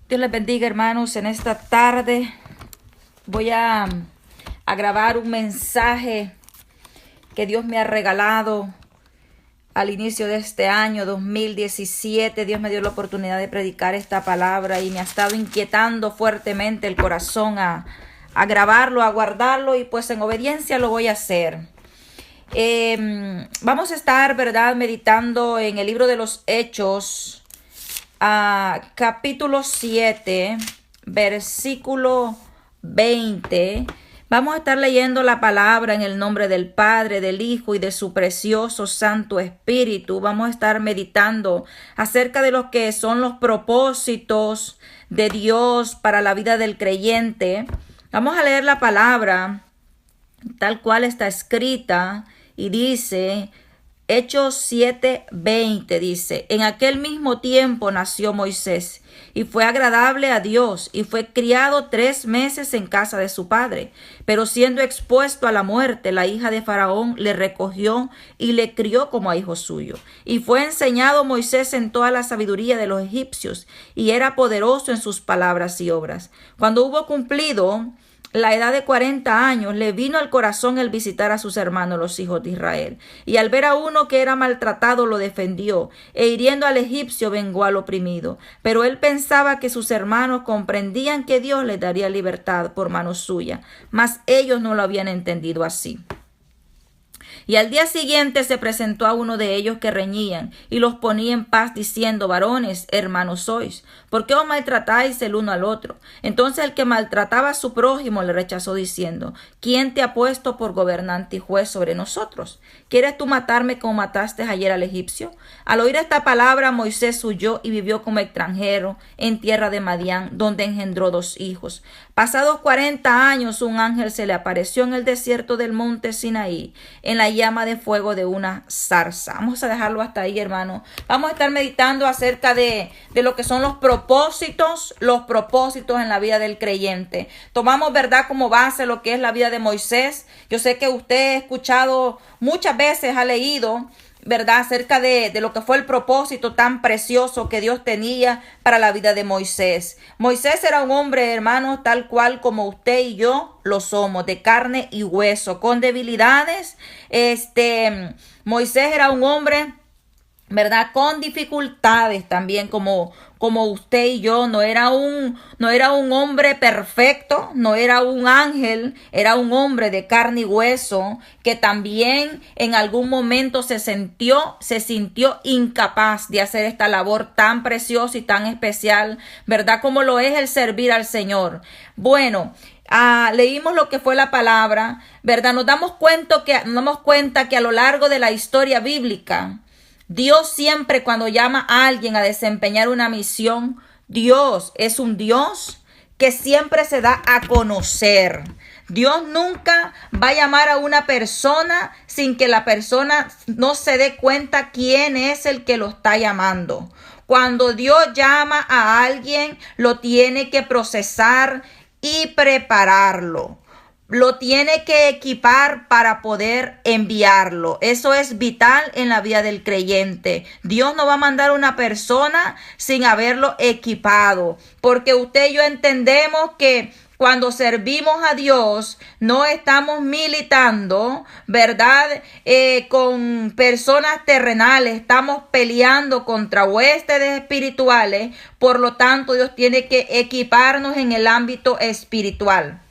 Dios les bendiga, hermanos. En esta tarde voy a grabar un mensaje que Dios me ha regalado al inicio de este año 2017. Dios me dio la oportunidad de predicar esta palabra y me ha estado inquietando fuertemente el corazón a grabarlo, a guardarlo, y pues en obediencia lo voy a hacer. Vamos a estar, ¿verdad?, meditando en el libro de los Hechos, capítulo 7, versículo 20. Vamos a estar leyendo la palabra en el nombre del Padre, del Hijo y de su precioso Santo Espíritu. Vamos a estar meditando acerca de lo que son los propósitos de Dios para la vida del creyente. Vamos a leer la palabra tal cual está escrita y dice: Hechos 7:20 dice: En aquel mismo tiempo nació Moisés, y fue agradable a Dios, y fue criado 3 meses en casa de su padre. Pero siendo expuesto a la muerte, la hija de Faraón le recogió y le crió como a hijo suyo. Y fue enseñado Moisés en toda la sabiduría de los egipcios, y era poderoso en sus palabras y obras. Cuando hubo cumplido la edad de 40 años, le vino al corazón el visitar a sus hermanos, los hijos de Israel. Y al ver a uno que era maltratado, lo defendió, e hiriendo al egipcio, vengó al oprimido. Pero él pensaba que sus hermanos comprendían que Dios les daría libertad por mano suya, mas ellos no lo habían entendido así. Y al día siguiente se presentó a uno de ellos que reñían, y los ponía en paz, diciendo: Varones, hermanos sois, ¿por qué os maltratáis el uno al otro? Entonces el que maltrataba a su prójimo le rechazó, diciendo: ¿Quién te ha puesto por gobernante y juez sobre nosotros? ¿Quieres tú matarme como mataste ayer al egipcio? Al oír esta palabra, Moisés huyó y vivió como extranjero en tierra de Madián, donde engendró 2 hijos. Pasados 40 años, un ángel se le apareció en el desierto del monte Sinaí, en la llama de fuego de una zarza. Vamos a dejarlo hasta ahí, hermano. Vamos a estar meditando acerca de lo que son los propósitos en la vida del creyente. Tomamos, ¿verdad?, como base lo que es la vida de Moisés. Yo sé que usted ha escuchado muchas veces, ha leído, ¿verdad?, acerca de lo que fue el propósito tan precioso que Dios tenía para la vida de Moisés. Moisés era un hombre, hermanos, tal cual como usted y yo lo somos, de carne y hueso, con debilidades. Moisés era un hombre, ¿verdad?, con dificultades también como usted y yo. No era un hombre perfecto, no era un ángel, era un hombre de carne y hueso que también en algún momento se sintió incapaz de hacer esta labor tan preciosa y tan especial, ¿verdad?, como lo es el servir al Señor. Bueno, leímos lo que fue la palabra, ¿verdad? Nos damos cuenta que a lo largo de la historia bíblica, Dios siempre, cuando llama a alguien a desempeñar una misión, Dios es un Dios que siempre se da a conocer. Dios nunca va a llamar a una persona sin que la persona no se dé cuenta quién es el que lo está llamando. Cuando Dios llama a alguien, lo tiene que procesar y prepararlo. Lo tiene que equipar para poder enviarlo. Eso es vital en la vida del creyente. Dios no va a mandar a una persona sin haberlo equipado, porque usted y yo entendemos que cuando servimos a Dios, no estamos militando, ¿verdad?, con personas terrenales. Estamos peleando contra huestes espirituales. Por lo tanto, Dios tiene que equiparnos en el ámbito espiritual.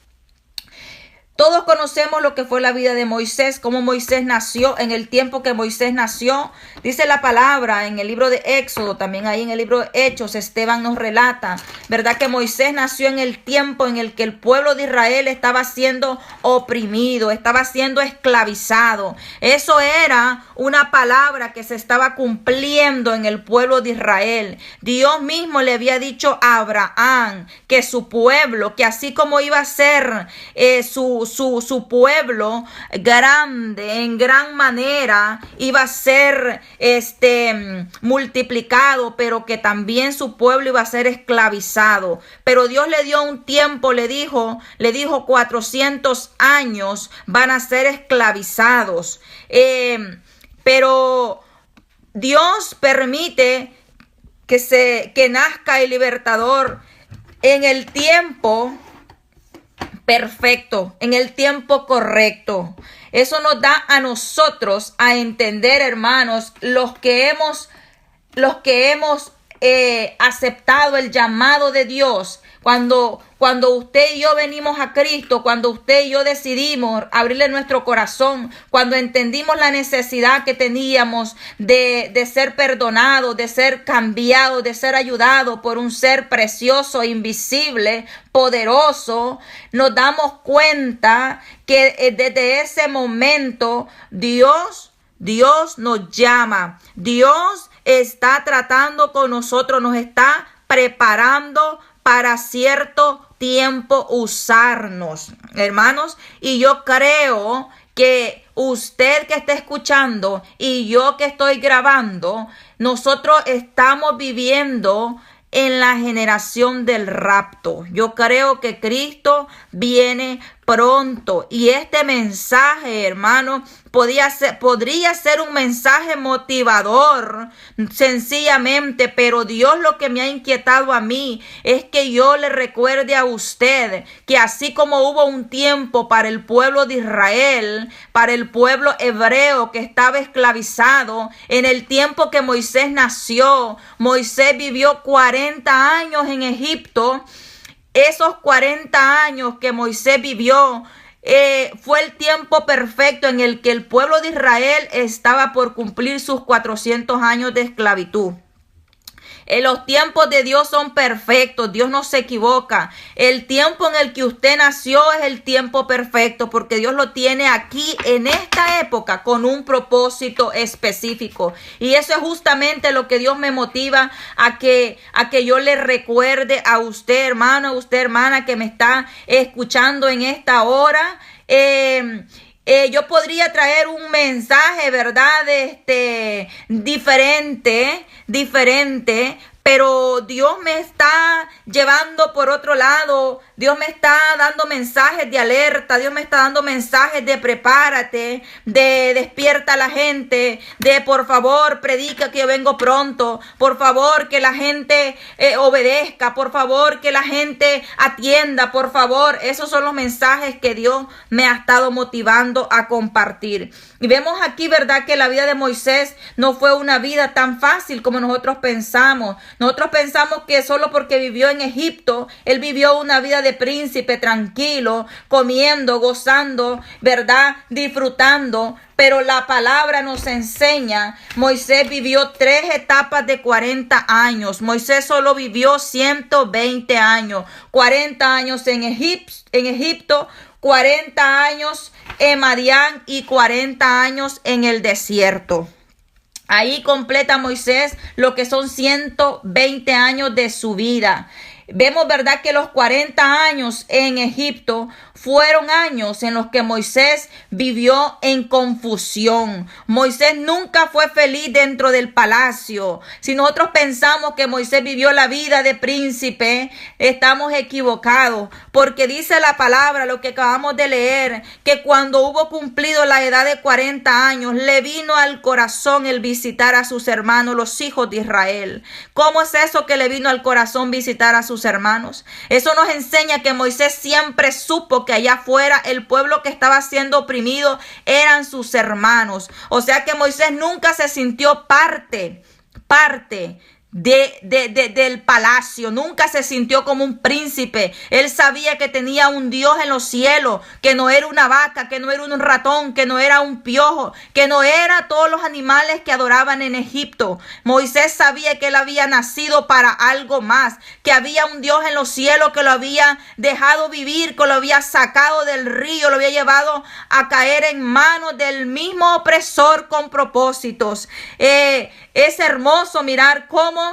Todos conocemos lo que fue la vida de Moisés, cómo Moisés nació, en el tiempo que Moisés nació. Dice la palabra en el libro de Éxodo, también ahí en el libro de Hechos, Esteban nos relata, ¿verdad?, que Moisés nació en el tiempo en el que el pueblo de Israel estaba siendo oprimido, estaba siendo esclavizado. Eso era una palabra que se estaba cumpliendo en el pueblo de Israel. Dios mismo le había dicho a Abraham que su pueblo, que así como iba a ser su pueblo grande, en gran manera, iba a ser multiplicado, pero que también su pueblo iba a ser esclavizado. Pero Dios le dio un tiempo, le dijo 400 años van a ser esclavizados. Pero Dios permite que nazca el libertador en el tiempo perfecto, en el tiempo correcto. Eso nos da a nosotros a entender, hermanos, los que hemos aceptado el llamado de Dios. Cuando usted y yo venimos a Cristo, cuando usted y yo decidimos abrirle nuestro corazón, cuando entendimos la necesidad que teníamos de ser perdonados, de ser cambiados, de ser ayudados por un ser precioso, invisible, poderoso, nos damos cuenta que desde ese momento Dios nos llama. Dios está tratando con nosotros, nos está preparando para cierto tiempo usarnos, hermanos. Y yo creo que usted que está escuchando y yo que estoy grabando, nosotros estamos viviendo en la generación del rapto. Yo creo que Cristo viene pronto y este mensaje, hermano, podría ser un mensaje motivador, sencillamente, pero Dios lo que me ha inquietado a mí es que yo le recuerde a usted que así como hubo un tiempo para el pueblo de Israel, para el pueblo hebreo que estaba esclavizado, en el tiempo que Moisés nació, Moisés vivió 40 años en Egipto. Esos 40 años que Moisés vivió fue el tiempo perfecto en el que el pueblo de Israel estaba por cumplir sus 400 años de esclavitud. Los tiempos de Dios son perfectos, Dios no se equivoca. El tiempo en el que usted nació es el tiempo perfecto porque Dios lo tiene aquí en esta época con un propósito específico. Y eso es justamente lo que Dios me motiva a que yo le recuerde a usted, hermano, a usted, hermana, que me está escuchando en esta hora. Yo podría traer un mensaje, ¿verdad? Diferente, pero Dios me está llevando por otro lado. Dios me está dando mensajes de alerta, Dios me está dando mensajes de prepárate, de despierta a la gente, de por favor predica que yo vengo pronto, por favor que la gente obedezca, por favor que la gente atienda, por favor. Esos son los mensajes que Dios me ha estado motivando a compartir. Y vemos aquí, ¿verdad?, que la vida de Moisés no fue una vida tan fácil como nosotros pensamos. Nosotros pensamos que solo porque vivió en Egipto, él vivió una vida de príncipe tranquilo, comiendo, gozando, ¿verdad?, disfrutando. Pero la palabra nos enseña, Moisés vivió 3 etapas de 40 años. Moisés solo vivió 120 años. 40 años en Egipto, 40 años en Madián y 40 años en el desierto. Ahí completa Moisés lo que son 120 años de su vida. Vemos, ¿verdad?, que los 40 años en Egipto fueron años en los que Moisés vivió en confusión. Moisés nunca fue feliz dentro del palacio. Si nosotros pensamos que Moisés vivió la vida de príncipe, estamos equivocados, porque dice la palabra, lo que acabamos de leer, que cuando hubo cumplido la edad de 40 años, le vino al corazón el visitar a sus hermanos, los hijos de Israel. ¿Cómo es eso que le vino al corazón visitar a sus hermanos? Eso nos enseña que Moisés siempre supo que allá afuera el pueblo que estaba siendo oprimido eran sus hermanos. O sea que Moisés nunca se sintió parte del palacio, nunca se sintió como un príncipe. Él sabía que tenía un Dios en los cielos, que no era una vaca, que no era un ratón, que no era un piojo, que no era todos los animales que adoraban en Egipto. Moisés sabía que él había nacido para algo más, que había un Dios en los cielos que lo había dejado vivir, que lo había sacado del río, lo había llevado a caer en manos del mismo opresor con propósitos. Es hermoso mirar cómo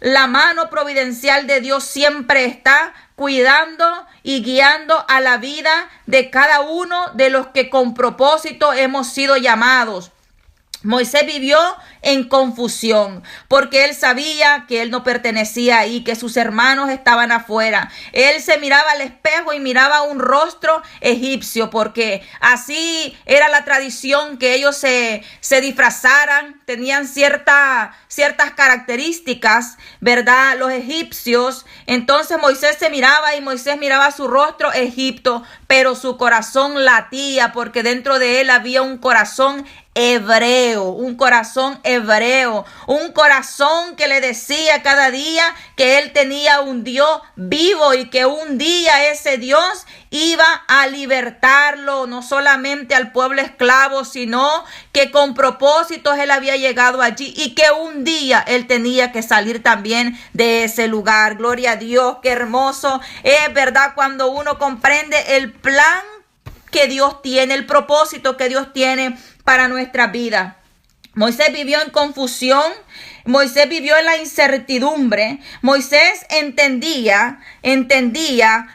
la mano providencial de Dios siempre está cuidando y guiando a la vida de cada uno de los que con propósito hemos sido llamados. Moisés vivió en confusión porque él sabía que él no pertenecía ahí, que sus hermanos estaban afuera. Él se miraba al espejo y miraba un rostro egipcio porque así era la tradición, que ellos se disfrazaran, tenían ciertas características, ¿verdad? Los egipcios. Entonces Moisés se miraba y Moisés miraba su rostro Egipto, pero su corazón latía porque dentro de él había un corazón hebreo, un corazón que le decía cada día que él tenía un Dios vivo y que un día ese Dios iba a libertarlo, no solamente al pueblo esclavo, sino que con propósitos él había llegado allí y que un día él tenía que salir también de ese lugar. Gloria a Dios, qué hermoso es, ¿verdad? Cuando uno comprende el plan que Dios tiene, el propósito que Dios tiene para nuestra vida. Moisés vivió en confusión, Moisés vivió en la incertidumbre. Moisés entendía,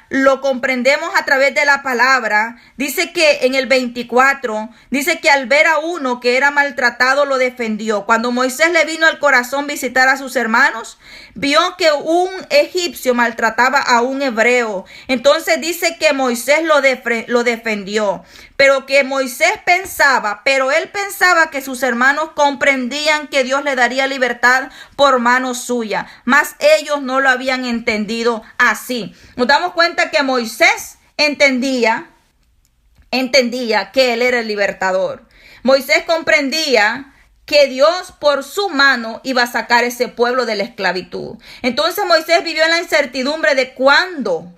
lo comprendemos a través de la palabra. Dice que en el 24, dice que al ver a uno que era maltratado lo defendió. Cuando Moisés le vino al corazón visitar a sus hermanos, vio que un egipcio maltrataba a un hebreo. Entonces dice que Moisés lo defendió. Pero que Moisés pensaba, que sus hermanos comprendían que Dios le daría libertad por mano suya, mas ellos no lo habían entendido así. Nos damos cuenta que Moisés entendía que él era el libertador. Moisés comprendía que Dios por su mano iba a sacar ese pueblo de la esclavitud. Entonces Moisés vivió en la incertidumbre de cuándo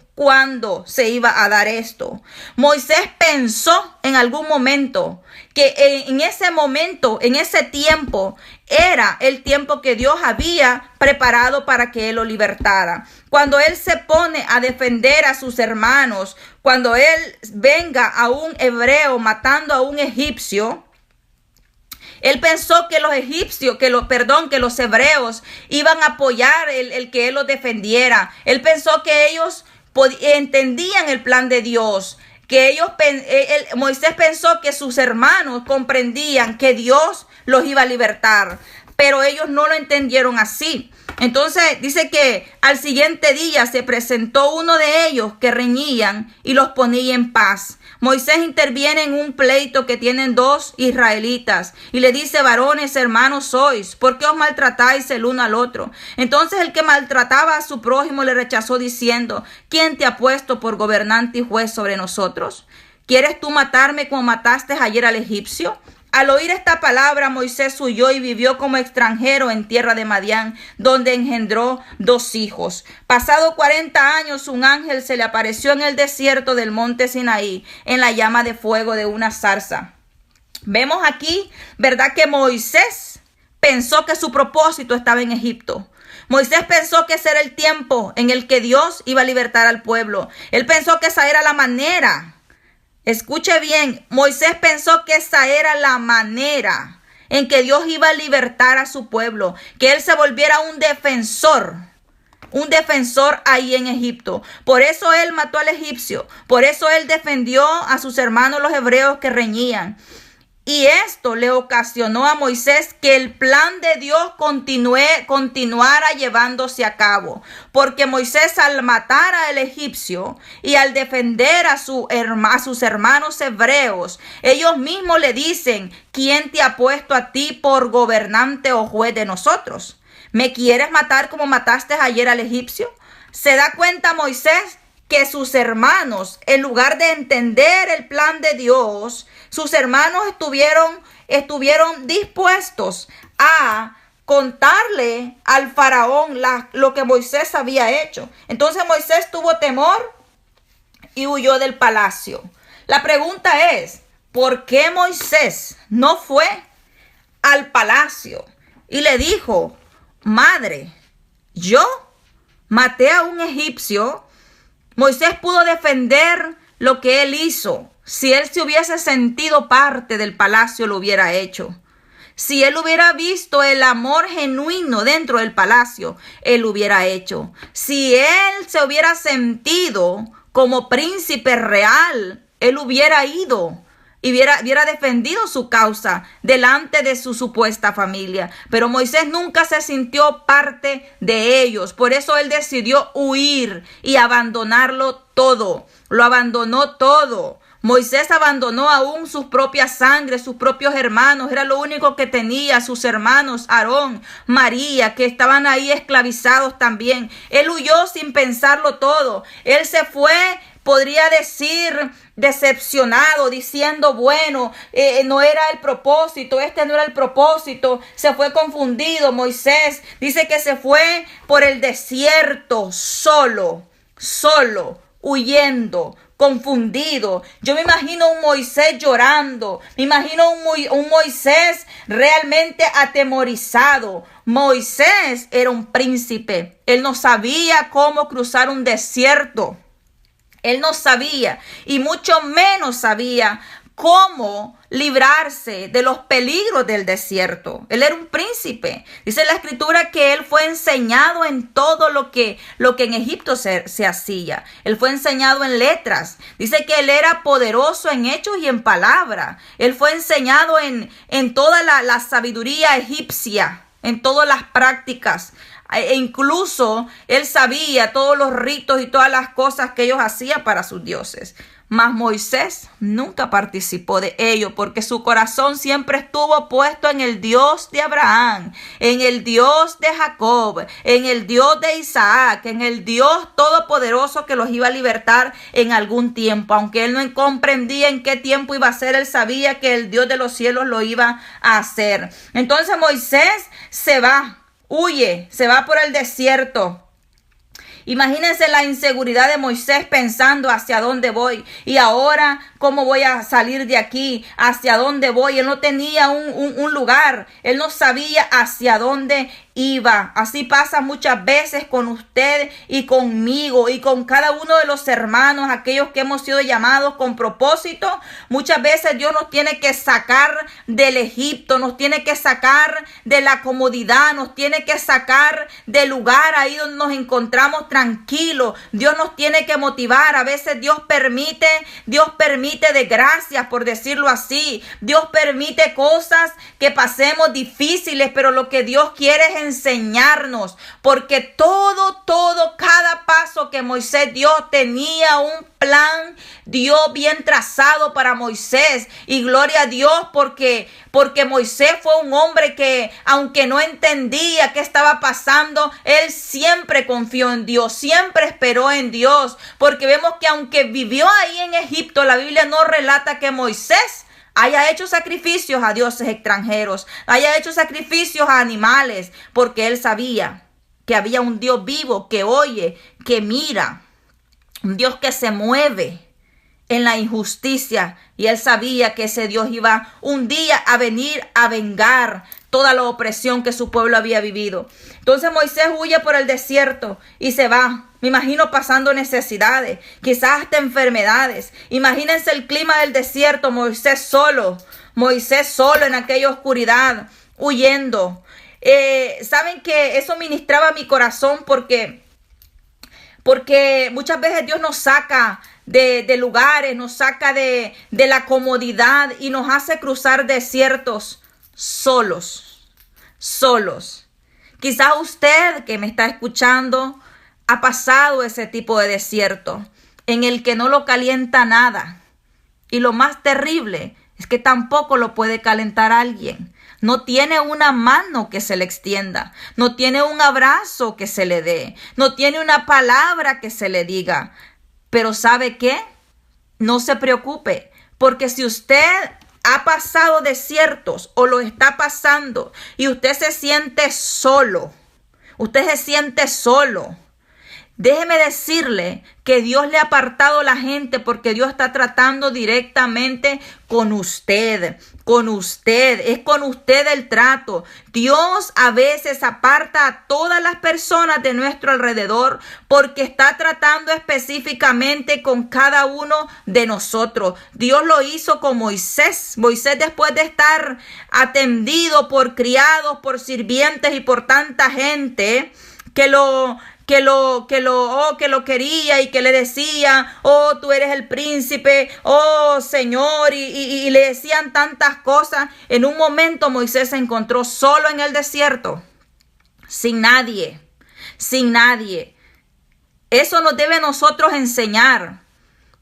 se iba a dar esto. Moisés pensó en algún momento que en ese tiempo, era el tiempo que Dios había preparado para que él lo libertara. Cuando él se pone a defender a sus hermanos, cuando él venga a un hebreo matando a un egipcio, él pensó que los hebreos iban a apoyar el que él los defendiera. Él pensó que ellos entendían el plan de Dios, que Moisés pensó que sus hermanos comprendían que Dios los iba a libertar, pero ellos no lo entendieron así. Entonces dice que al siguiente día se presentó uno de ellos que reñían y los ponía en paz. Moisés interviene en un pleito que tienen dos israelitas y le dice: varones, hermanos sois, ¿por qué os maltratáis el uno al otro? Entonces el que maltrataba a su prójimo le rechazó diciendo: ¿quién te ha puesto por gobernante y juez sobre nosotros? ¿Quieres tú matarme como mataste ayer al egipcio? Al oír esta palabra, Moisés huyó y vivió como extranjero en tierra de Madián, donde engendró 2 hijos. Pasado 40 años, un ángel se le apareció en el desierto del monte Sinaí, en la llama de fuego de una zarza. Vemos aquí, ¿verdad?, que Moisés pensó que su propósito estaba en Egipto. Moisés pensó que ese era el tiempo en el que Dios iba a libertar al pueblo. Él pensó que esa era la manera. Escuche bien, Moisés pensó que esa era la manera en que Dios iba a libertar a su pueblo, que él se volviera un defensor ahí en Egipto. Por eso él mató al egipcio, por eso él defendió a sus hermanos los hebreos que reñían. Y esto le ocasionó a Moisés que el plan de Dios continuara llevándose a cabo. Porque Moisés, al matar al egipcio y al defender a sus hermanos hebreos, ellos mismos le dicen: ¿quién te ha puesto a ti por gobernante o juez de nosotros? ¿Me quieres matar como mataste ayer al egipcio? ¿Se da cuenta Moisés que sus hermanos, en lugar de entender el plan de Dios, sus hermanos estuvieron dispuestos a contarle al faraón lo que Moisés había hecho? Entonces Moisés tuvo temor y huyó del palacio. La pregunta es: ¿por qué Moisés no fue al palacio y le dijo: madre, yo maté a un egipcio? Moisés pudo defender lo que él hizo. Si él se hubiese sentido parte del palacio, lo hubiera hecho. Si él hubiera visto el amor genuino dentro del palacio, él lo hubiera hecho. Si él se hubiera sentido como príncipe real, él hubiera ido y hubiera defendido su causa delante de su supuesta familia. Pero Moisés nunca se sintió parte de ellos. Por eso él decidió huir y abandonarlo todo. Lo abandonó todo. Moisés abandonó aún sus propias sangre, sus propios hermanos. Era lo único que tenía, sus hermanos, Aarón, María, que estaban ahí esclavizados también. Él huyó sin pensarlo todo. Él se fue, podría decir, decepcionado, diciendo, bueno, no era el propósito, este no era el propósito. Se fue confundido. Moisés dice que se fue por el desierto solo, huyendo, confundido. Yo me imagino un Moisés llorando, me imagino un Moisés realmente atemorizado. Moisés era un príncipe, él no sabía cómo cruzar un desierto. Él no sabía, y mucho menos sabía cómo librarse de los peligros del desierto. Él era un príncipe. Dice la escritura que él fue enseñado en todo lo que en Egipto se hacía. Él fue enseñado en letras. Dice que él era poderoso en hechos y en palabra. Él fue enseñado en toda la sabiduría egipcia, en todas las prácticas. E incluso él sabía todos los ritos y todas las cosas que ellos hacían para sus dioses. Mas Moisés nunca participó de ello, porque su corazón siempre estuvo puesto en el Dios de Abraham, en el Dios de Jacob, en el Dios de Isaac, en el Dios todopoderoso que los iba a libertar en algún tiempo. Aunque él no comprendía en qué tiempo iba a ser, él sabía que el Dios de los cielos lo iba a hacer. Entonces Moisés se va, huye, se va por el desierto. Imagínense la inseguridad de Moisés pensando hacia dónde voy y ahora cómo voy a salir de aquí, hacia dónde voy. Él no tenía un lugar, él no sabía hacia dónde iba. Así pasa muchas veces con usted y conmigo y con cada uno de los hermanos, aquellos que hemos sido llamados con propósito. Muchas veces Dios nos tiene que sacar del Egipto, nos tiene que sacar de la comodidad, nos tiene que sacar del lugar ahí donde nos encontramos tranquilos. Dios nos tiene que motivar. A veces Dios permite de gracias, por decirlo así. Dios permite cosas que pasemos difíciles, pero lo que Dios quiere es enseñarnos, porque cada paso que Moisés dio tenía un plan Dios bien trazado para Moisés. Y gloria a Dios porque Moisés fue un hombre que, aunque no entendía qué estaba pasando, él siempre confió en Dios, siempre esperó en Dios, porque vemos que aunque vivió ahí en Egipto, la Biblia no relata que Moisés haya hecho sacrificios a dioses extranjeros, haya hecho sacrificios a animales, porque él sabía que había un Dios vivo que oye, que mira, un Dios que se mueve en la injusticia, y él sabía que ese Dios iba un día a venir a vengar toda la opresión que su pueblo había vivido. Entonces Moisés huye por el desierto y se va. Me imagino pasando necesidades, quizás hasta enfermedades. Imagínense el clima del desierto, Moisés solo en aquella oscuridad, huyendo. Saben que eso ministraba mi corazón porque muchas veces Dios nos saca de lugares, nos saca de la comodidad y nos hace cruzar desiertos solos. Quizás usted que me está escuchando ha pasado ese tipo de desierto en el que no lo calienta nada. Y lo más terrible es que tampoco lo puede calentar alguien. No tiene una mano que se le extienda, no tiene un abrazo que se le dé, no tiene una palabra que se le diga. Pero ¿sabe qué? No se preocupe, porque si usted ha pasado desiertos o lo está pasando y usted se siente solo, déjeme decirle que Dios le ha apartado la gente porque Dios está tratando directamente con usted. Es con usted el trato. Dios a veces aparta a todas las personas de nuestro alrededor porque está tratando específicamente con cada uno de nosotros. Dios lo hizo con Moisés. Moisés, después de estar atendido por criados, por sirvientes y por tanta gente que lo que lo quería y que le decía, oh, tú eres el príncipe, oh, Señor, y le decían tantas cosas. En un momento Moisés se encontró solo en el desierto, sin nadie, sin nadie. Eso nos debe a nosotros enseñar,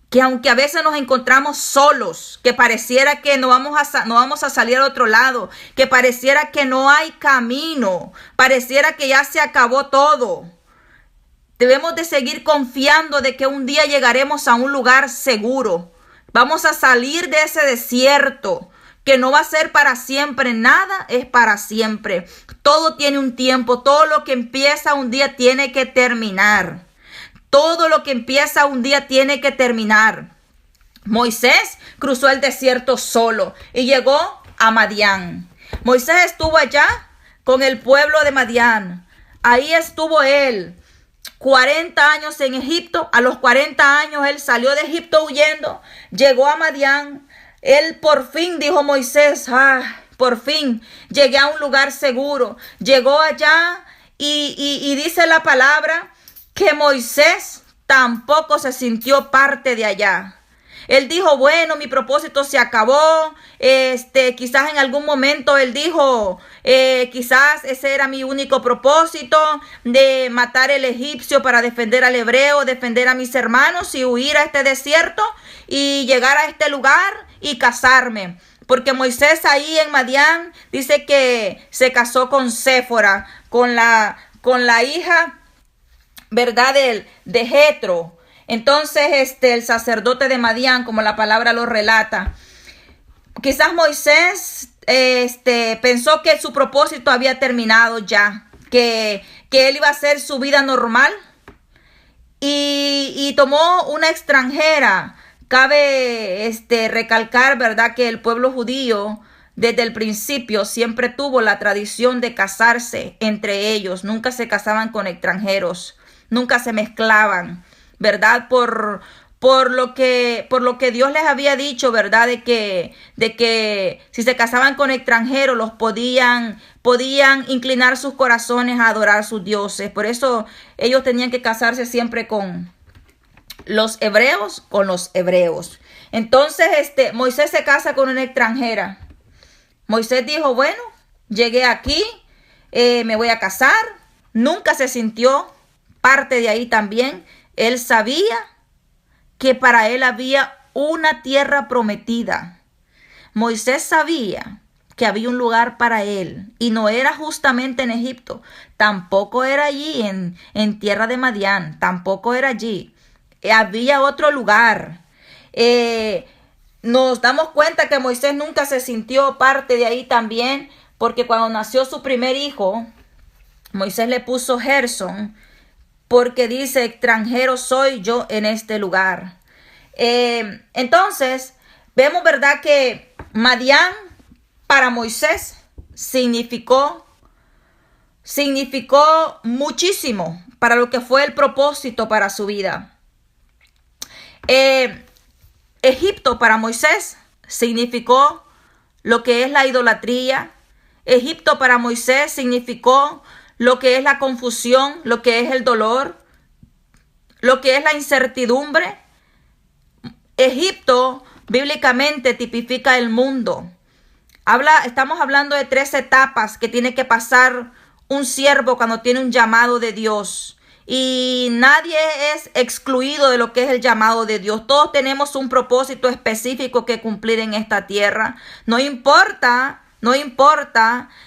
que aunque a veces nos encontramos solos, que pareciera que no vamos a salir al otro lado, que pareciera que no hay camino, pareciera que ya se acabó todo, debemos de seguir confiando de que un día llegaremos a un lugar seguro. Vamos a salir de ese desierto, que no va a ser para siempre. Nada es para siempre. Todo tiene un tiempo. Todo lo que empieza un día tiene que terminar. Todo lo que empieza un día tiene que terminar. Moisés cruzó el desierto solo y llegó a Madián. Moisés estuvo allá con el pueblo de Madián. Ahí estuvo él 40 años en Egipto. A los 40 años él salió de Egipto huyendo. Llegó a Madián. Él por fin, dijo Moisés, por fin llegué a un lugar seguro. Llegó allá y dice la palabra que Moisés tampoco se sintió parte de allá. Él dijo, bueno, mi propósito se acabó. Quizás en algún momento él dijo, quizás ese era mi único propósito, de matar al egipcio para defender al hebreo, defender a mis hermanos y huir a este desierto y llegar a este lugar y casarme. Porque Moisés ahí en Madián dice que se casó con Séfora, con la hija, ¿verdad?, de Jetro. Entonces, el sacerdote de Madián, como la palabra lo relata. Quizás Moisés pensó que su propósito había terminado ya, que él iba a hacer su vida normal y tomó una extranjera. Cabe recalcar, ¿verdad?, que el pueblo judío desde el principio siempre tuvo la tradición de casarse entre ellos. Nunca se casaban con extranjeros, nunca se mezclaban, ¿verdad? Por lo que Dios les había dicho, ¿verdad? De que si se casaban con extranjeros, los podían inclinar sus corazones a adorar a sus dioses. Por eso ellos tenían que casarse siempre con los hebreos. Entonces, Moisés se casa con una extranjera. Moisés dijo, bueno, llegué aquí, me voy a casar. Nunca se sintió parte de ahí también. Él sabía que para él había una tierra prometida. Moisés sabía que había un lugar para él y no era justamente en Egipto, tampoco era allí en tierra de Madián, tampoco era allí. Había otro lugar. Nos damos cuenta que Moisés nunca se sintió parte de ahí también, porque cuando nació su primer hijo, Moisés le puso Gersón, porque dice, extranjero soy yo en este lugar. Entonces, vemos, ¿verdad?, que Madián para Moisés significó muchísimo para lo que fue el propósito para su vida. Egipto para Moisés significó lo que es la idolatría. Egipto para Moisés significó lo que es la confusión, lo que es el dolor, lo que es la incertidumbre. Egipto bíblicamente tipifica el mundo. Estamos hablando de 3 etapas que tiene que pasar un siervo cuando tiene un llamado de Dios. Y nadie es excluido de lo que es el llamado de Dios. Todos tenemos un propósito específico que cumplir en esta tierra. No importa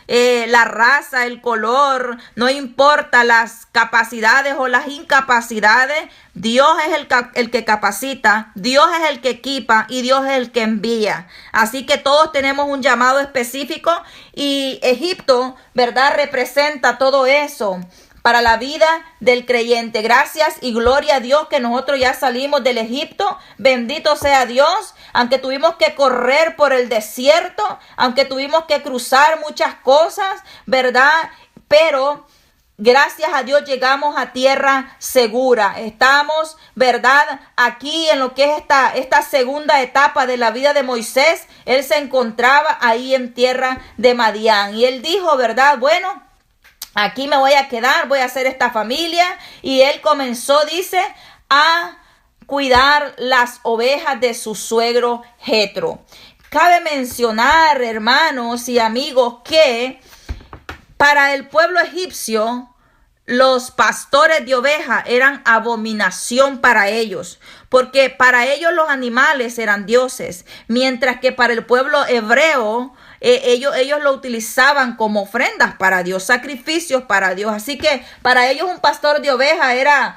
la raza, el color, no importa las capacidades o las incapacidades. Dios es el que capacita, Dios es el que equipa y Dios es el que envía. Así que todos tenemos un llamado específico y Egipto, ¿verdad?, representa todo eso para la vida del creyente. Gracias y gloria a Dios que nosotros ya salimos del Egipto. Bendito sea Dios. Aunque tuvimos que correr por el desierto, aunque tuvimos que cruzar muchas cosas, ¿verdad? Pero gracias a Dios llegamos a tierra segura. Estamos, ¿verdad?, aquí en lo que es esta segunda etapa de la vida de Moisés. Él se encontraba ahí en tierra de Madián. Y él dijo, ¿verdad?, bueno, aquí me voy a quedar, voy a hacer esta familia. Y él comenzó, dice, a cuidar las ovejas de su suegro Jetro. Cabe mencionar, hermanos y amigos, que para el pueblo egipcio, los pastores de ovejas eran abominación para ellos, porque para ellos los animales eran dioses, mientras que para el pueblo hebreo, ellos lo utilizaban como ofrendas para Dios, sacrificios para Dios. Así que para ellos un pastor de oveja era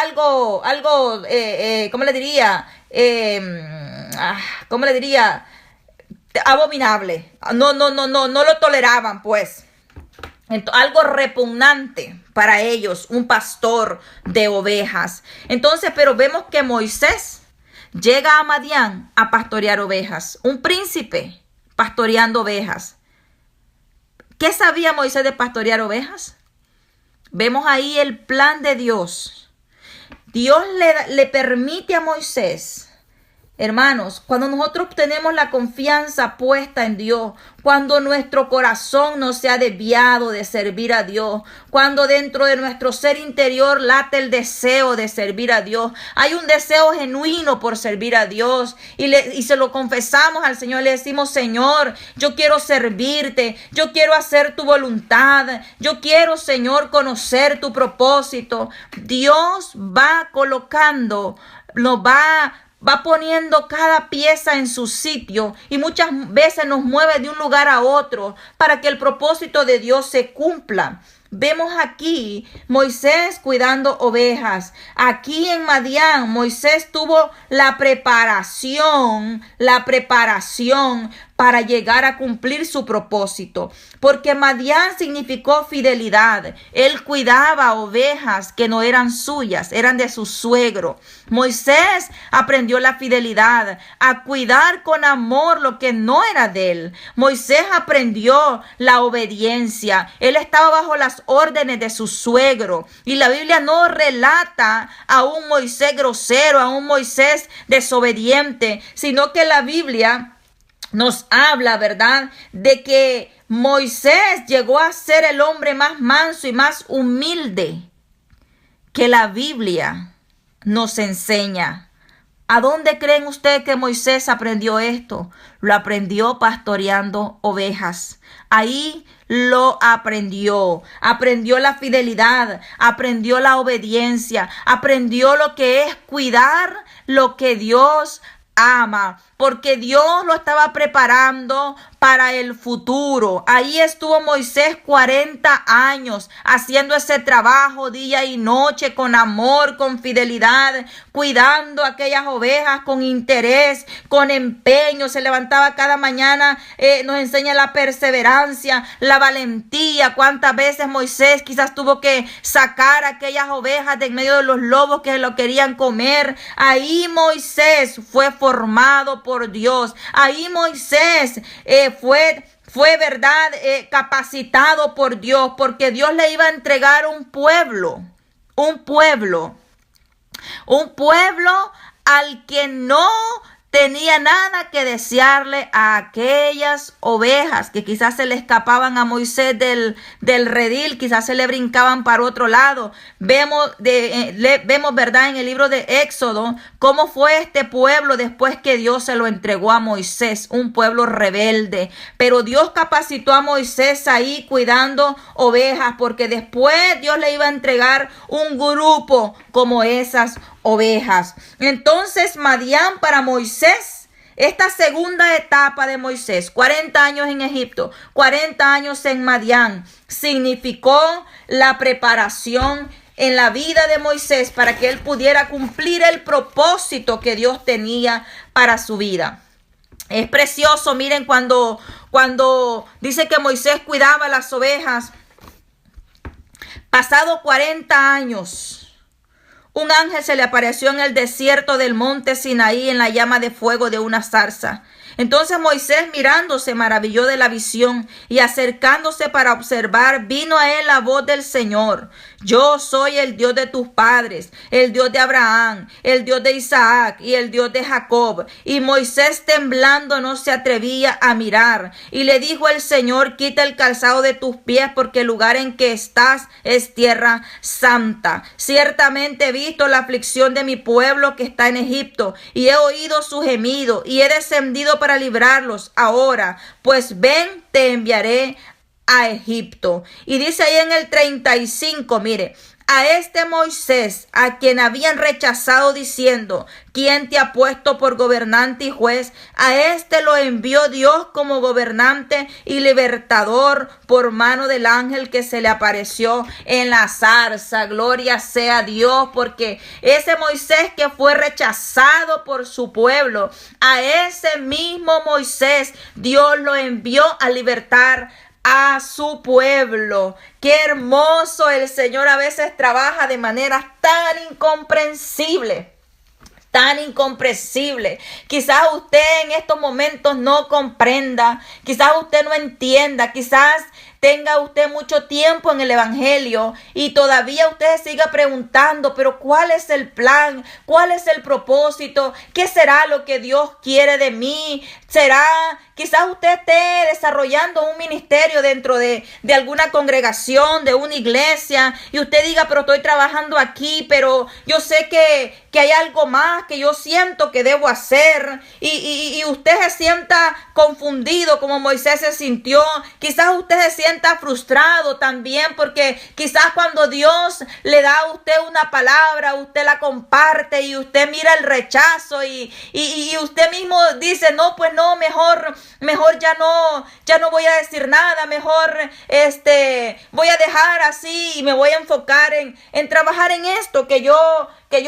algo, ¿cómo le diría? ¿Cómo le diría? Abominable. No lo toleraban, pues. Algo repugnante para ellos, un pastor de ovejas. Entonces, pero vemos que Moisés llega a Madián a pastorear ovejas. Un príncipe pastoreando ovejas. ¿Qué sabía Moisés de pastorear ovejas? Vemos ahí el plan de Dios. Dios le permite a Moisés. Hermanos, cuando nosotros tenemos la confianza puesta en Dios, cuando nuestro corazón no se ha desviado de servir a Dios, cuando dentro de nuestro ser interior late el deseo de servir a Dios, hay un deseo genuino por servir a Dios y se lo confesamos al Señor, le decimos: Señor, yo quiero servirte, yo quiero hacer tu voluntad, yo quiero, Señor, conocer tu propósito. Dios va colocando, va poniendo cada pieza en su sitio y muchas veces nos mueve de un lugar a otro para que el propósito de Dios se cumpla. Vemos aquí Moisés cuidando ovejas. Aquí en Madián, Moisés tuvo la preparación para llegar a cumplir su propósito. Porque Madián significó fidelidad. Él cuidaba ovejas que no eran suyas, eran de su suegro. Moisés aprendió la fidelidad, a cuidar con amor lo que no era de él. Moisés aprendió la obediencia. Él estaba bajo las órdenes de su suegro. Y la Biblia no relata a un Moisés grosero, a un Moisés desobediente, sino que la Biblia nos habla, ¿verdad?, de que Moisés llegó a ser el hombre más manso y más humilde que la Biblia nos enseña. ¿A dónde creen ustedes que Moisés aprendió esto? Lo aprendió pastoreando ovejas. Ahí lo aprendió. Aprendió la fidelidad, aprendió la obediencia, aprendió lo que es cuidar lo que Dios ama, porque Dios lo estaba preparando para el futuro. Ahí estuvo Moisés 40 años haciendo ese trabajo día y noche con amor, con fidelidad, cuidando aquellas ovejas con interés, con empeño. Se levantaba cada mañana, nos enseña la perseverancia, la valentía. Cuántas veces Moisés quizás tuvo que sacar aquellas ovejas de en medio de los lobos que lo querían comer. Ahí Moisés fue formado por Dios. Ahí Moisés fue verdad, capacitado por Dios, porque Dios le iba a entregar un pueblo al que no tenía nada que desearle a aquellas ovejas que quizás se le escapaban a Moisés del redil, quizás se le brincaban para otro lado. Vemos, ¿verdad?, en el libro de Éxodo, cómo fue este pueblo después que Dios se lo entregó a Moisés, un pueblo rebelde. Pero Dios capacitó a Moisés ahí cuidando ovejas, porque después Dios le iba a entregar un grupo como esas ovejas. Entonces, Madián para Moisés, esta segunda etapa de Moisés, 40 años en Egipto, 40 años en Madián, significó la preparación en la vida de Moisés para que él pudiera cumplir el propósito que Dios tenía para su vida. Es precioso, miren, cuando dice que Moisés cuidaba las ovejas, pasado 40 años, un ángel se le apareció en el desierto del monte Sinaí en la llama de fuego de una zarza. Entonces Moisés, mirando, se maravilló de la visión y acercándose para observar, vino a él la voz del Señor. Yo soy el Dios de tus padres, el Dios de Abraham, el Dios de Isaac y el Dios de Jacob. Y Moisés temblando no se atrevía a mirar. Y le dijo el Señor, quita el calzado de tus pies, porque el lugar en que estás es tierra santa. Ciertamente he visto la aflicción de mi pueblo que está en Egipto, y he oído su gemido, y he descendido para librarlos. Ahora, pues ven, te enviaré a Egipto. Y dice ahí en el 35, mire, a este Moisés, a quien habían rechazado diciendo, ¿quién te ha puesto por gobernante y juez? A este lo envió Dios como gobernante y libertador por mano del ángel que se le apareció en la zarza. Gloria sea a Dios, porque ese Moisés que fue rechazado por su pueblo, a ese mismo Moisés Dios lo envió a libertar a su pueblo. Qué hermoso. El Señor a veces trabaja de maneras tan incomprensibles. Tan incomprensible. Quizás usted en estos momentos no comprenda, quizás usted no entienda, quizás tenga usted mucho tiempo en el evangelio y todavía usted se siga preguntando, pero ¿cuál es el plan? ¿Cuál es el propósito? ¿Qué será lo que Dios quiere de mí? ¿Será? Quizás usted esté desarrollando un ministerio dentro de alguna congregación, de una iglesia, y usted diga, pero estoy trabajando aquí, pero yo sé que hay algo más que yo siento que debo hacer, y usted se sienta confundido como Moisés se sintió. Quizás usted se sienta frustrado también, porque quizás cuando Dios le da a usted una palabra, usted la comparte y usted mira el rechazo y usted mismo dice, no, pues no, mejor ya no voy a decir nada, mejor voy a dejar así y me voy a enfocar en trabajar en esto que yo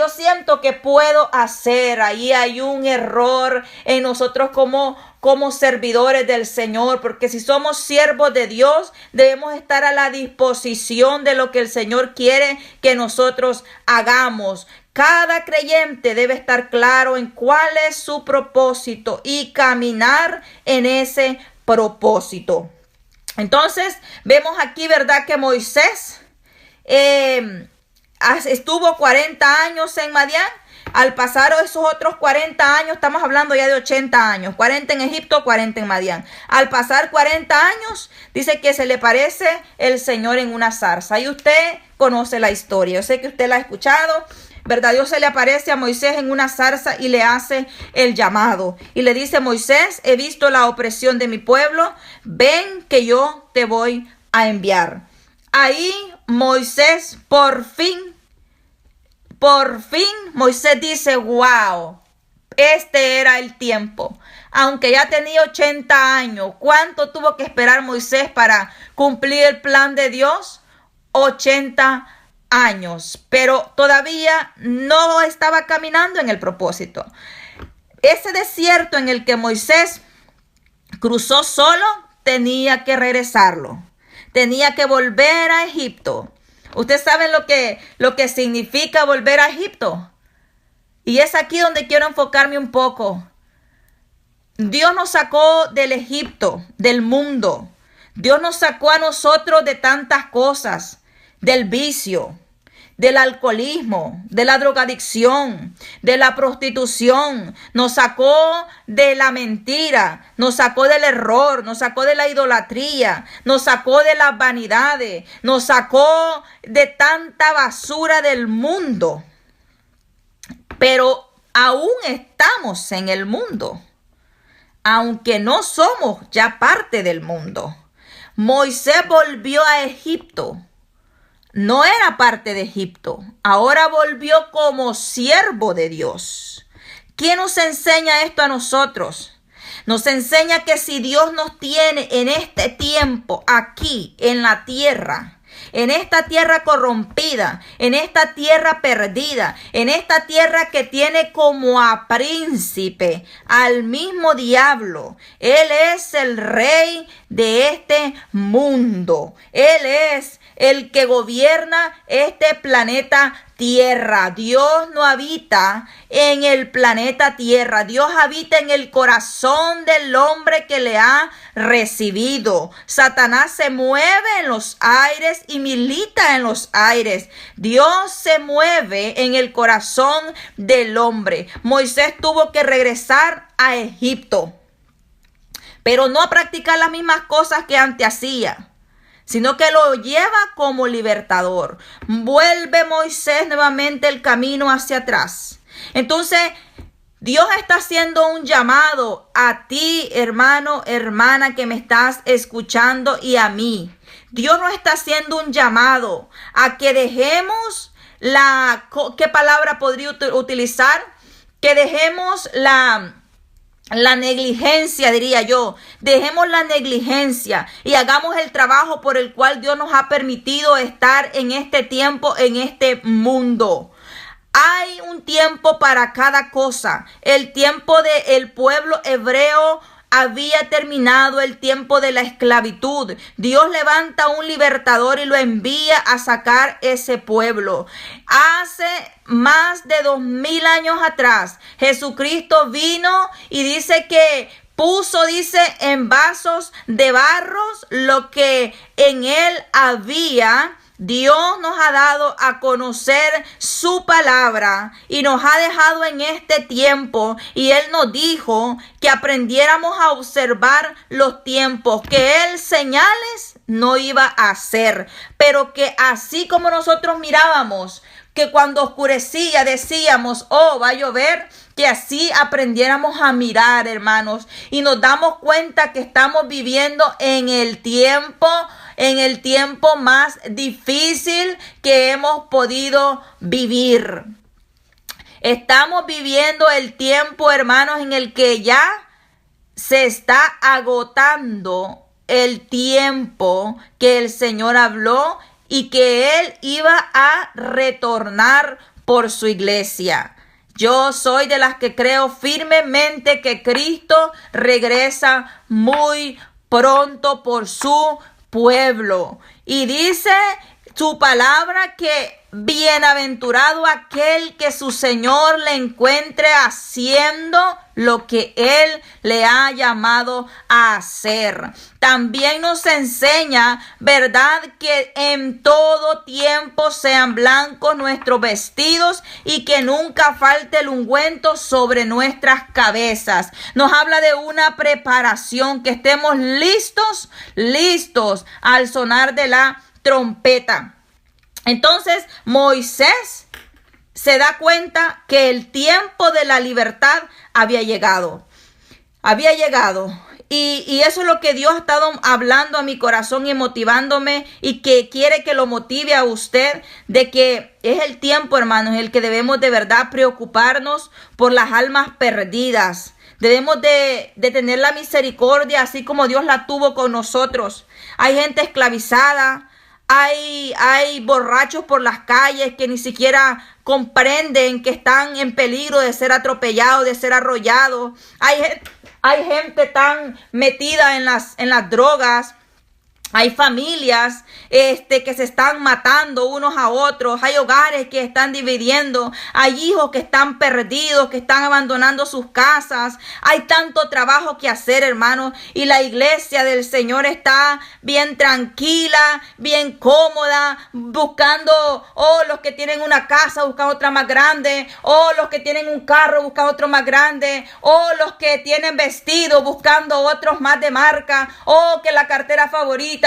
siento que puedo hacer. Ahí hay un error en nosotros como servidores del Señor, porque si somos siervos de Dios, debemos estar a la disposición de lo que el Señor quiere que nosotros hagamos. Cada creyente debe estar claro en cuál es su propósito y caminar en ese propósito. Entonces, vemos aquí, ¿verdad?, que Moisés estuvo 40 años en Madián. Al pasar esos otros 40 años, estamos hablando ya de 80 años, 40 en Egipto, 40 en Madián. Al pasar 40 años, dice que se le aparece el Señor en una zarza. Y usted conoce la historia, yo sé que usted la ha escuchado, ¿verdad? Dios se le aparece a Moisés en una zarza y le hace el llamado. Y le dice, Moisés, he visto la opresión de mi pueblo, ven que yo te voy a enviar. Ahí Moisés por fin, Moisés dice, wow, este era el tiempo. Aunque ya tenía 80 años, ¿cuánto tuvo que esperar Moisés para cumplir el plan de Dios? 80 años, pero todavía no estaba caminando en el propósito. Ese desierto en el que Moisés cruzó solo, tenía que regresarlo. Tenía que volver a Egipto. ¿Ustedes saben lo que significa volver a Egipto? Y es aquí donde quiero enfocarme un poco. Dios nos sacó del Egipto, del mundo. Dios nos sacó a nosotros de tantas cosas, del vicio, del alcoholismo, de la drogadicción, de la prostitución. Nos sacó de la mentira, nos sacó del error, nos sacó de la idolatría, nos sacó de las vanidades, nos sacó de tanta basura del mundo. Pero aún estamos en el mundo, aunque no somos ya parte del mundo. Moisés volvió a Egipto. No era parte de Egipto, ahora volvió como siervo de Dios. ¿Quién nos enseña esto a nosotros? Nos enseña que si Dios nos tiene en este tiempo, aquí, en la tierra, en esta tierra corrompida, en esta tierra perdida, en esta tierra que tiene como a príncipe al mismo diablo. Él es el rey de este mundo. Él es el que gobierna este planeta tierra. Dios no habita en el planeta Tierra. Dios habita en el corazón del hombre que le ha recibido. Satanás se mueve en los aires y milita en los aires. Dios se mueve en el corazón del hombre. Moisés tuvo que regresar a Egipto, pero no a practicar las mismas cosas que antes hacía, sino que lo lleva como libertador. Vuelve Moisés nuevamente el camino hacia atrás. Entonces, Dios está haciendo un llamado a ti, hermano, hermana, que me estás escuchando, y a mí. Dios nos está haciendo un llamado a que dejemos ¿qué palabra podría utilizar? Que dejemos la negligencia, diría yo. Dejemos la negligencia y hagamos el trabajo por el cual Dios nos ha permitido estar en este tiempo, en este mundo. Hay un tiempo para cada cosa. El tiempo del pueblo hebreo había terminado, el tiempo de la esclavitud. Dios levanta un libertador y lo envía a sacar ese pueblo. Hace más de 2000 años atrás, Jesucristo vino y dice que puso, en vasos de barros lo que en él había. Dios nos ha dado a conocer su palabra y nos ha dejado en este tiempo, y Él nos dijo que aprendiéramos a observar los tiempos, que Él señales no iba a hacer, pero que así como nosotros mirábamos que cuando oscurecía decíamos, oh, va a llover, que así aprendiéramos a mirar, hermanos, y nos damos cuenta que estamos viviendo en el tiempo más difícil que hemos podido vivir. Estamos viviendo el tiempo, hermanos, en el que ya se está agotando el tiempo que el Señor habló y que Él iba a retornar por su iglesia. Yo soy de las que creo firmemente que Cristo regresa muy pronto por su pueblo. Y dice su palabra que bienaventurado aquel que su Señor le encuentre haciendo lo que Él le ha llamado a hacer. También nos enseña, ¿verdad?, que en todo tiempo sean blancos nuestros vestidos y que nunca falte el ungüento sobre nuestras cabezas. Nos habla de una preparación, que estemos listos al sonar de la trompeta. Entonces Moisés se da cuenta que el tiempo de la libertad había llegado. Y eso es lo que Dios ha estado hablando a mi corazón y motivándome, y que quiere que lo motive a usted, de que es el tiempo, hermanos, en el que debemos de verdad preocuparnos por las almas perdidas. Debemos de tener la misericordia así como Dios la tuvo con nosotros. Hay gente esclavizada. Hay borrachos por las calles que ni siquiera comprenden que están en peligro de ser atropellados, de ser arrollados. Hay gente tan metida en las drogas. Hay familias que se están matando unos a otros. Hay hogares que están dividiendo. Hay hijos que están perdidos, que están abandonando sus casas. Hay tanto trabajo que hacer, hermanos. Y la iglesia del Señor está bien tranquila, bien cómoda, buscando, los que tienen una casa buscan otra más grande, los que tienen un carro buscan otro más grande, los que tienen vestidos buscando otros más de marca, que la cartera favorita,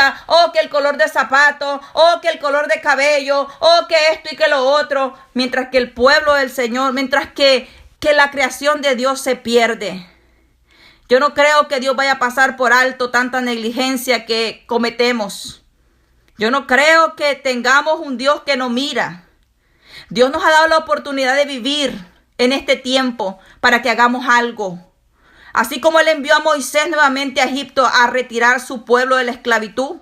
que el color de zapato, que el color de cabello, que esto y que lo otro, mientras que el pueblo del Señor, mientras que la creación de Dios se pierde. Yo no creo que Dios vaya a pasar por alto tanta negligencia que cometemos. Yo no creo que tengamos un Dios que no mira. Dios nos ha dado la oportunidad de vivir en este tiempo para que hagamos algo. Así como Él envió a Moisés nuevamente a Egipto a retirar su pueblo de la esclavitud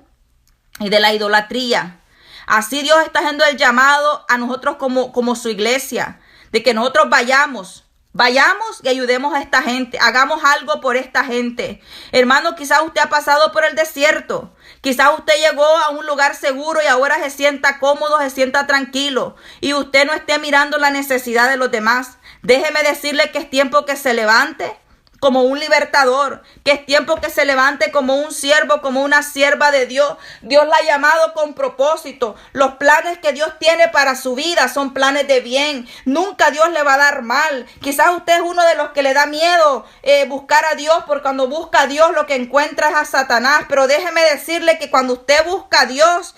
y de la idolatría. Así Dios está haciendo el llamado a nosotros como su iglesia, de que nosotros vayamos Vayamos y ayudemos a esta gente. Hagamos algo por esta gente. Hermano, quizás usted ha pasado por el desierto. Quizás usted llegó a un lugar seguro y ahora se sienta cómodo, se sienta tranquilo. Y usted no esté mirando la necesidad de los demás. Déjeme decirle que es tiempo que se levante como un libertador, que es tiempo que se levante como un siervo, como una sierva de Dios. Dios la ha llamado con propósito. Los planes que Dios tiene para su vida son planes de bien. Nunca Dios le va a dar mal. Quizás usted es uno de los que le da miedo buscar a Dios, porque cuando busca a Dios lo que encuentra es a Satanás. Pero déjeme decirle que cuando usted busca a Dios,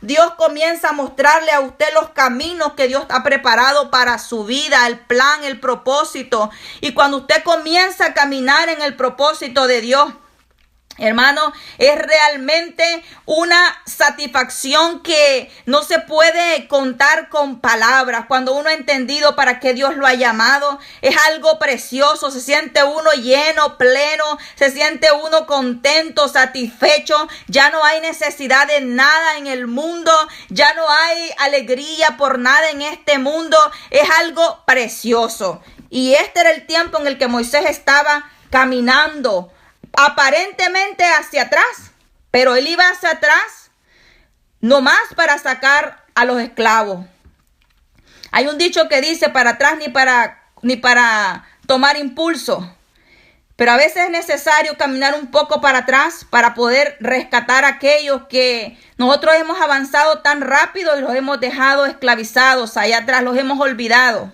Dios comienza a mostrarle a usted los caminos que Dios ha preparado para su vida, el plan, el propósito. Y cuando usted comienza a caminar en el propósito de Dios, hermano, es realmente una satisfacción que no se puede contar con palabras. Cuando uno ha entendido para qué Dios lo ha llamado, es algo precioso. Se siente uno lleno, pleno, se siente uno contento, satisfecho. Ya no hay necesidad de nada en el mundo, ya no hay alegría por nada en este mundo. Es algo precioso. Y este era el tiempo en el que Moisés estaba caminando aparentemente hacia atrás, pero él iba hacia atrás nomás para sacar a los esclavos. Hay un dicho que dice: para atrás ni para tomar impulso. Pero a veces es necesario caminar un poco para atrás para poder rescatar a aquellos que nosotros hemos avanzado tan rápido y los hemos dejado esclavizados allá atrás, los hemos olvidado.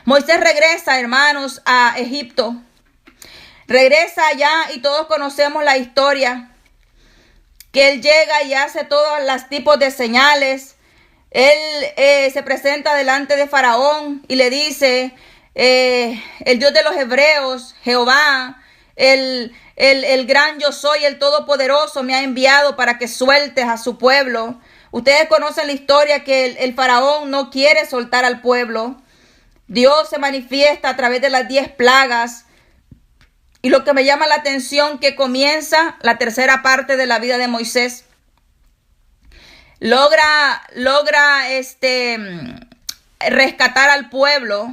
Moisés regresa, hermanos, a Egipto. Regresa allá y todos conocemos la historia. Que él llega y hace todos los tipos de señales. Él se presenta delante de Faraón y le dice: el Dios de los hebreos, Jehová, el gran yo soy, el todopoderoso, me ha enviado para que sueltes a su pueblo. Ustedes conocen la historia que el Faraón no quiere soltar al pueblo. Dios se manifiesta a través de las 10 plagas. Y lo que me llama la atención, que comienza la tercera parte de la vida de Moisés. Logra rescatar al pueblo,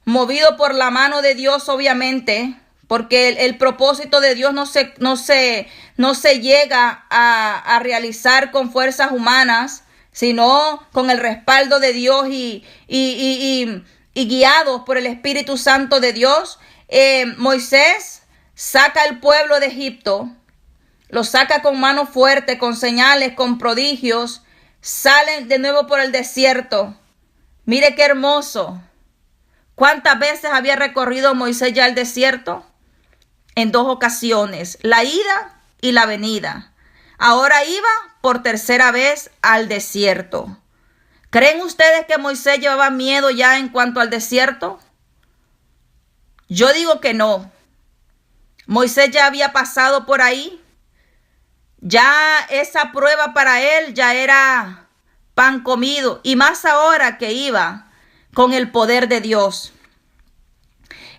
movido por la mano de Dios, obviamente, porque el propósito de Dios no se llega a realizar con fuerzas humanas, sino con el respaldo de Dios y guiados por el Espíritu Santo de Dios. Moisés saca al pueblo de Egipto, lo saca con mano fuerte, con señales, con prodigios. Salen de nuevo por el desierto. Mire qué hermoso. ¿Cuántas veces había recorrido Moisés ya el desierto? En 2 ocasiones, la ida y la venida. Ahora iba por tercera vez al desierto. ¿Creen ustedes que Moisés llevaba miedo ya en cuanto al desierto? Yo digo que no. Moisés ya había pasado por ahí. Ya esa prueba para él ya era pan comido. Y más ahora que iba con el poder de Dios.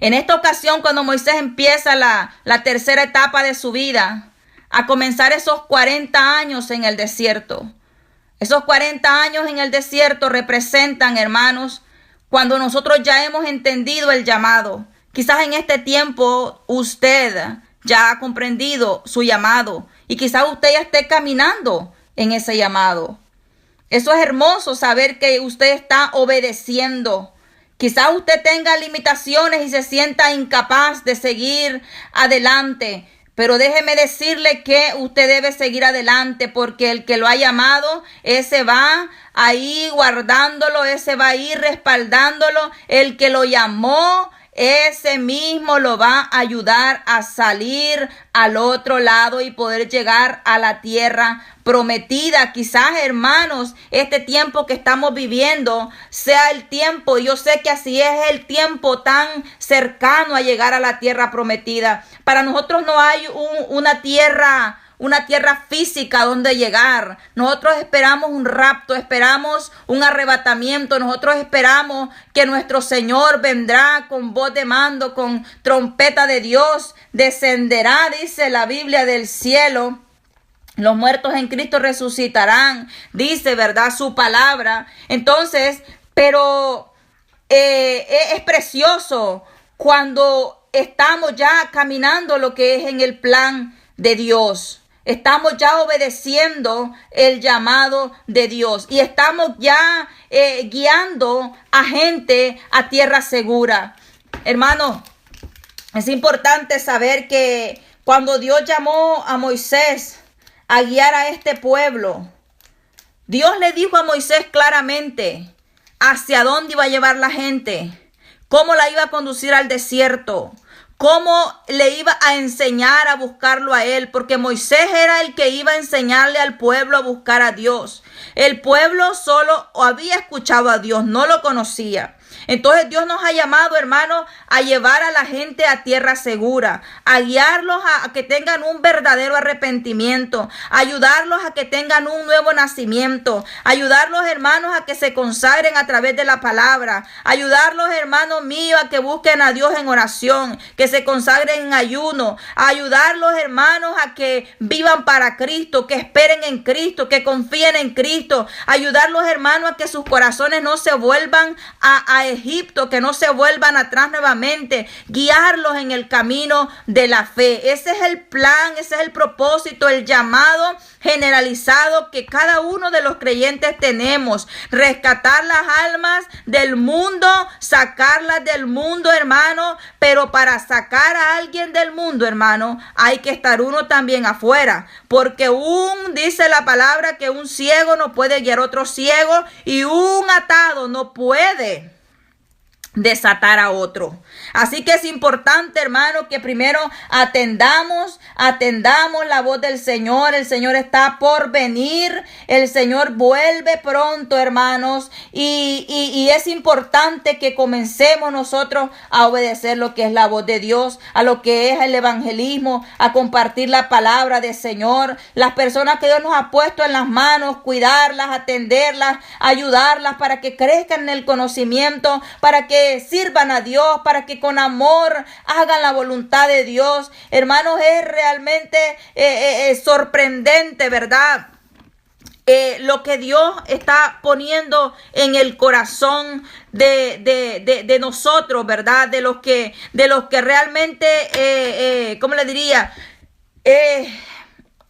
En esta ocasión, cuando Moisés empieza la tercera etapa de su vida, a comenzar esos 40 años en el desierto. Esos 40 años en el desierto representan, hermanos, cuando nosotros ya hemos entendido el llamado. Quizás en este tiempo usted ya ha comprendido su llamado y quizás usted ya esté caminando en ese llamado. Eso es hermoso, saber que usted está obedeciendo. Quizás usted tenga limitaciones y se sienta incapaz de seguir adelante. Pero déjeme decirle que usted debe seguir adelante, porque el que lo ha llamado, ese va ahí guardándolo, ese va ahí respaldándolo. El que lo llamó, ese mismo lo va a ayudar a salir al otro lado y poder llegar a la tierra prometida. Quizás, hermanos, este tiempo que estamos viviendo sea el tiempo, y yo sé que así es, el tiempo tan cercano a llegar a la tierra prometida. Para nosotros no hay una tierra física donde llegar. Nosotros esperamos un rapto, esperamos un arrebatamiento. Nosotros esperamos que nuestro Señor vendrá con voz de mando, con trompeta de Dios, descenderá, dice la Biblia, del cielo. Los muertos en Cristo resucitarán, dice, ¿verdad?, su palabra. Entonces, pero es precioso cuando estamos ya caminando lo que es en el plan de Dios. Estamos ya obedeciendo el llamado de Dios y estamos ya guiando a gente a tierra segura. Hermano, es importante saber que cuando Dios llamó a Moisés a guiar a este pueblo, Dios le dijo a Moisés claramente hacia dónde iba a llevar la gente, cómo la iba a conducir al desierto, cómo le iba a enseñar a buscarlo a él, porque Moisés era el que iba a enseñarle al pueblo a buscar a Dios. El pueblo solo había escuchado a Dios, no lo conocía. Entonces Dios nos ha llamado, hermanos, a llevar a la gente a tierra segura, a guiarlos a que tengan un verdadero arrepentimiento, a ayudarlos a que tengan un nuevo nacimiento, a ayudarlos, hermanos, a que se consagren a través de la palabra, a ayudarlos, hermanos míos, a que busquen a Dios en oración, que se consagren en ayuno, a ayudarlos, hermanos, a que vivan para Cristo, que esperen en Cristo, que confíen en Cristo, a ayudarlos, hermanos, a que sus corazones no se vuelvan a Egipto, que no se vuelvan atrás nuevamente, guiarlos en el camino de la fe. Ese es el plan, ese es el propósito, el llamado generalizado que cada uno de los creyentes tenemos: rescatar las almas del mundo, sacarlas del mundo, hermano. Pero para sacar a alguien del mundo, hermano, hay que estar uno también afuera, porque dice la palabra que un ciego no puede guiar a otro ciego y un atado no puede desatar a otro. Así que es importante, hermano, que primero atendamos la voz del Señor. El Señor está por venir, el Señor vuelve pronto, hermanos, y es importante que comencemos nosotros a obedecer lo que es la voz de Dios, a lo que es el evangelismo, a compartir la palabra del Señor, las personas que Dios nos ha puesto en las manos, cuidarlas, atenderlas, ayudarlas para que crezcan en el conocimiento, para que sirvan a Dios, para que con amor hagan la voluntad de Dios. Hermanos, es realmente sorprendente, ¿verdad? Lo que Dios está poniendo en el corazón de nosotros, ¿verdad? De los que realmente, ¿cómo le diría?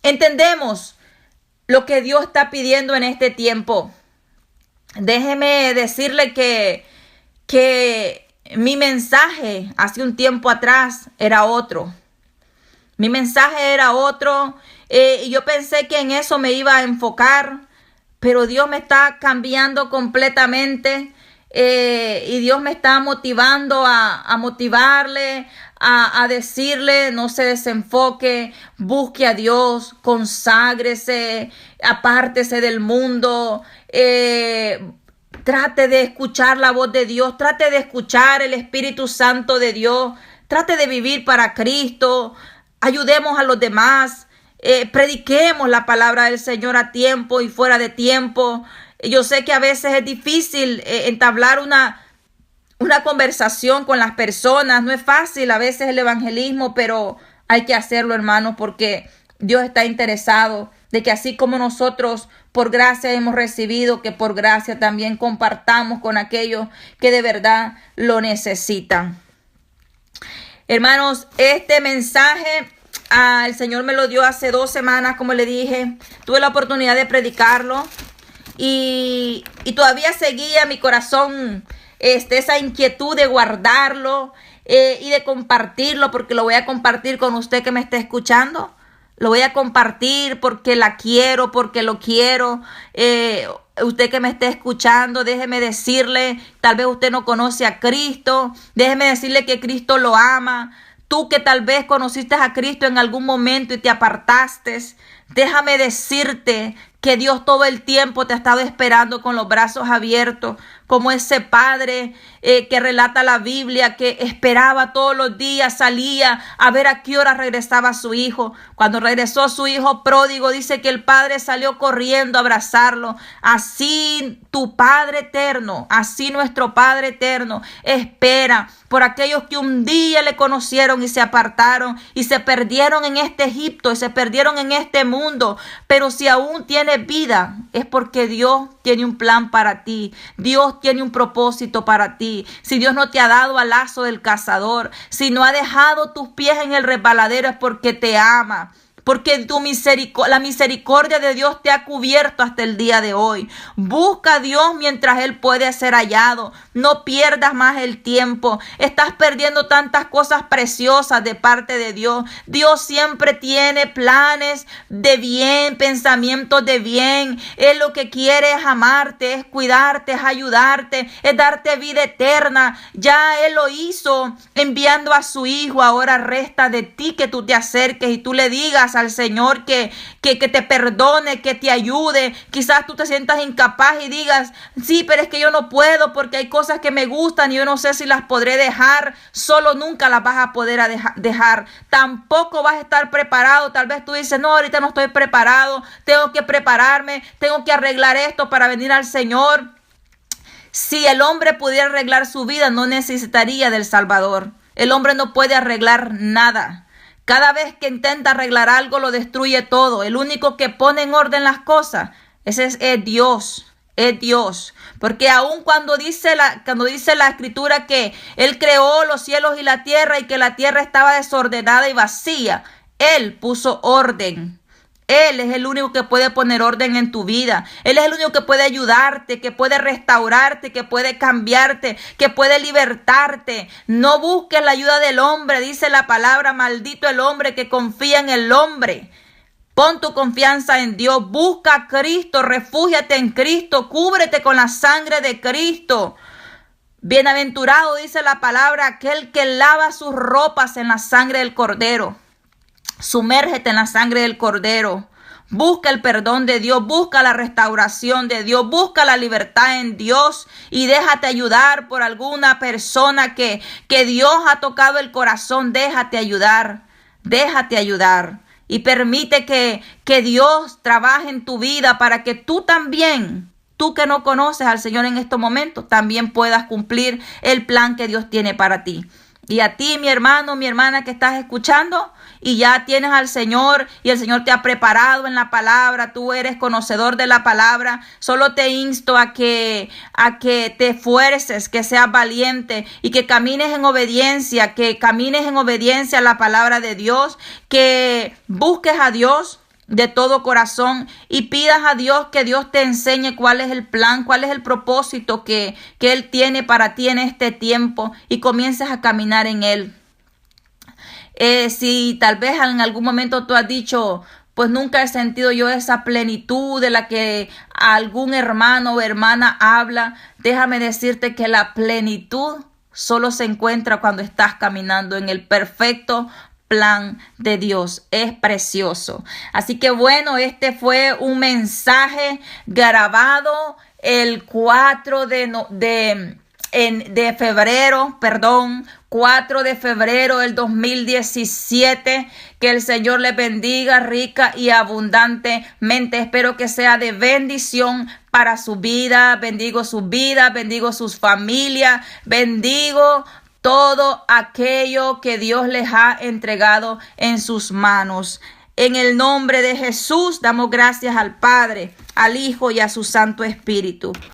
Entendemos lo que Dios está pidiendo en este tiempo. Déjeme decirle que mi mensaje hace un tiempo atrás era otro. Mi mensaje era otro y yo pensé que en eso me iba a enfocar, pero Dios me está cambiando completamente y Dios me está motivando a motivarle, a decirle: no se desenfoque, busque a Dios, conságrese, apártese del mundo, trate de escuchar la voz de Dios, trate de escuchar el Espíritu Santo de Dios, trate de vivir para Cristo, ayudemos a los demás, prediquemos la palabra del Señor a tiempo y fuera de tiempo. Yo sé que a veces es difícil entablar una conversación con las personas, no es fácil a veces el evangelismo, pero hay que hacerlo, hermanos, porque Dios está interesado de que así como nosotros por gracia hemos recibido, que por gracia también compartamos con aquellos que de verdad lo necesitan. Hermanos, este mensaje el Señor me lo dio hace 2 semanas, como le dije. Tuve la oportunidad de predicarlo y todavía seguía mi corazón esa inquietud de guardarlo y de compartirlo, porque lo voy a compartir con usted que me está escuchando. Lo voy a compartir porque la quiero, porque lo quiero. Usted que me esté escuchando, déjeme decirle, tal vez usted no conoce a Cristo, déjeme decirle que Cristo lo ama. Tú que tal vez conociste a Cristo en algún momento y te apartaste, déjame decirte que Dios todo el tiempo te ha estado esperando con los brazos abiertos, como ese padre que relata la Biblia, que esperaba todos los días, salía a ver a qué hora regresaba su hijo. Cuando regresó su hijo pródigo, dice que el padre salió corriendo a abrazarlo. Así tu Padre eterno, así nuestro Padre eterno espera por aquellos que un día le conocieron y se apartaron y se perdieron en este Egipto y se perdieron en este mundo. Pero si aún tiene tienes vida es porque Dios tiene un plan para ti. Dios tiene un propósito para ti. Si Dios no te ha dado al lazo del cazador, si no ha dejado tus pies en el resbaladero, es porque te ama. Porque la misericordia de Dios te ha cubierto hasta el día de hoy. Busca a Dios mientras Él puede ser hallado. No pierdas más el tiempo. Estás perdiendo tantas cosas preciosas de parte de Dios. Dios siempre tiene planes de bien, pensamientos de bien. Él lo que quiere es amarte, es cuidarte, es ayudarte, es darte vida eterna. Ya Él lo hizo enviando a su Hijo. Ahora resta de ti que tú te acerques y tú le digas al Señor que te perdone, que te ayude. Quizás tú te sientas incapaz y digas, sí, pero es que yo no puedo porque hay cosas que me gustan y yo no sé si las podré dejar. Solo nunca las vas a poder dejar. Tampoco vas a estar preparado. Tal vez tú dices, no, ahorita no estoy preparado. Tengo que prepararme, tengo que arreglar esto para venir al Señor. Si el hombre pudiera arreglar su vida, no necesitaría del Salvador. El hombre no puede arreglar nada. Cada vez que intenta arreglar algo, lo destruye todo. El único que pone en orden las cosas, ese es Dios. Es Dios. Porque aun cuando dice la Escritura que Él creó los cielos y la tierra y que la tierra estaba desordenada y vacía, Él puso orden. Él es el único que puede poner orden en tu vida. Él es el único que puede ayudarte, que puede restaurarte, que puede cambiarte, que puede libertarte. No busques la ayuda del hombre. Dice la palabra, maldito el hombre que confía en el hombre. Pon tu confianza en Dios. Busca a Cristo, refúgiate en Cristo, cúbrete con la sangre de Cristo. Bienaventurado, dice la palabra, aquel que lava sus ropas en la sangre del Cordero. Sumérgete en la sangre del Cordero. Busca el perdón de Dios, busca la restauración de Dios, busca la libertad en Dios y déjate ayudar por alguna persona que Dios ha tocado el corazón. Déjate ayudar y permite que Dios trabaje en tu vida para que tú también, tú que no conoces al Señor en estos momentos, también puedas cumplir el plan que Dios tiene para ti. Y a ti, mi hermano, mi hermana que estás escuchando y ya tienes al Señor y el Señor te ha preparado en la palabra, tú eres conocedor de la palabra, solo te insto a que te esfuerces, que seas valiente y que camines en obediencia, a la palabra de Dios, que busques a Dios de todo corazón y pidas a Dios que Dios te enseñe cuál es el plan, cuál es el propósito que Él tiene para ti en este tiempo y comiences a caminar en Él. Si tal vez en algún momento tú has dicho, pues nunca he sentido yo esa plenitud de la que algún hermano o hermana habla, déjame decirte que la plenitud solo se encuentra cuando estás caminando en el perfecto plan de Dios. Es precioso. Así que bueno, este fue un mensaje grabado el 4 de febrero, 4 de febrero del 2017. Que el Señor les bendiga rica y abundantemente. Espero que sea de bendición para su vida. Bendigo su vida, bendigo sus familias, bendigo todo aquello que Dios les ha entregado en sus manos. En el nombre de Jesús damos gracias al Padre, al Hijo y a su Santo Espíritu.